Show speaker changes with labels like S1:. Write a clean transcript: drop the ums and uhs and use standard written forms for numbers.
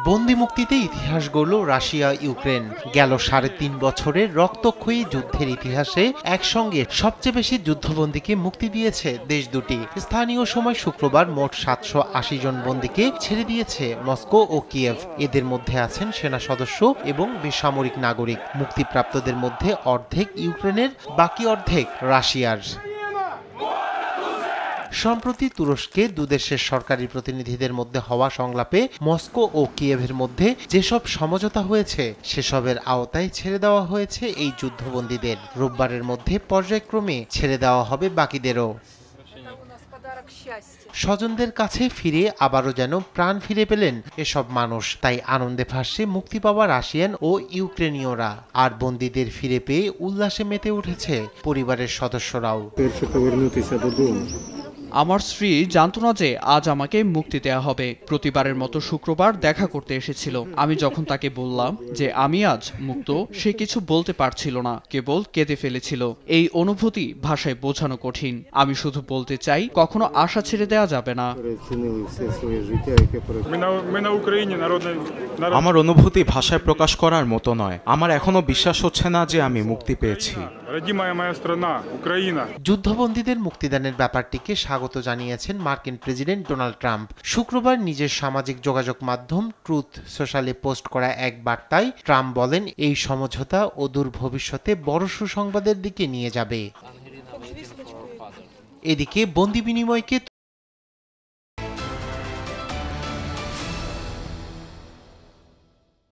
S1: বন্দি মুক্তিতে ইতিহাস গড়ল Russia Ukraine. গেল ৩.৫ বছরের রক্তক্ষয়ী যুদ্ধের ইতিহাসে একসঙ্গে সবচেয়ে বেশি যুদ্ধবন্দীকে মুক্তি দিয়েছে দেশ দুটি। স্থানীয় সময় শুক্রবার মোট ৭৮০ জন বন্দীকে ছেড়ে দিয়েছে মস্কো ও কিয়েভ। এদের মধ্যে আছেন সেনা সদস্য এবং বেসামরিক নাগরিক। মুক্তিপ্রাপ্তদের মধ্যে অর্ধেক ইউক্রেনের, বাকি অর্ধেক রাশিয়ার। সম্প্রতি তুরস্কে দুদেশের সরকারি প্রতিনিধিদের মধ্যে হওয়া সংলাপে মস্কো ও কিয়েভের মধ্যে যেসব সমঝোতা হয়েছে সেসবের আওতায় ছেড়ে দেওয়া হয়েছে এই যুদ্ধবন্দীদের। রোববারের মধ্যে পর্যায়ক্রমে ছেড়ে দেওয়া হবে বাকিদেরও। স্বজনদের কাছে ফিরে আবারও যেন প্রাণ ফিরে পেলেন এসব মানুষ। তাই আনন্দে ভাসছে মুক্তি পাওয়া রাশিয়ান ও ইউক্রেনীয়রা। আর বন্দীদের ফিরে পেয়ে উল্লাসে মেতে উঠেছে পরিবারের সদস্যরাও।
S2: আমার স্ত্রী জানতো না যে আজ আমাকে মুক্তি দেয়া হবে। প্রতিবারের মতো শুক্রবার দেখা করতে এসেছিল। আমি যখন তাকে বললাম যে আমি আজ মুক্ত, সে কিছু বলতে পারছিল না, কেবল কেঁদে ফেলেছিল। এই অনুভূতি ভাষায় বোঝানো কঠিন। আমি শুধু বলতে চাই, কখনো আশা ছেড়ে দেওয়া যাবে না।
S3: আমার অনুভূতি ভাষায় প্রকাশ করার মতো নয়। আমার এখনো বিশ্বাস হচ্ছে না যে আমি মুক্তি পেয়েছি।
S1: যুদ্ধবন্দীদের মুক্তিদানের ব্যাপারটিকে স্বাগত জানিয়েছেন মার্কিন প্রেসিডেন্ট ডোনাল্ড ট্রাম্প। শুক্রবার নিজের সামাজিক যোগাযোগ মাধ্যম ট্রুথ সোশ্যালে পোস্ট করা এক বার্তায় ট্রাম্প বলেন, এই সমঝোতা অদূর ভবিষ্যতে বড় সুসংবাদের দিকে নিয়ে যাবে। এদিকে বন্দি বিনিময়কে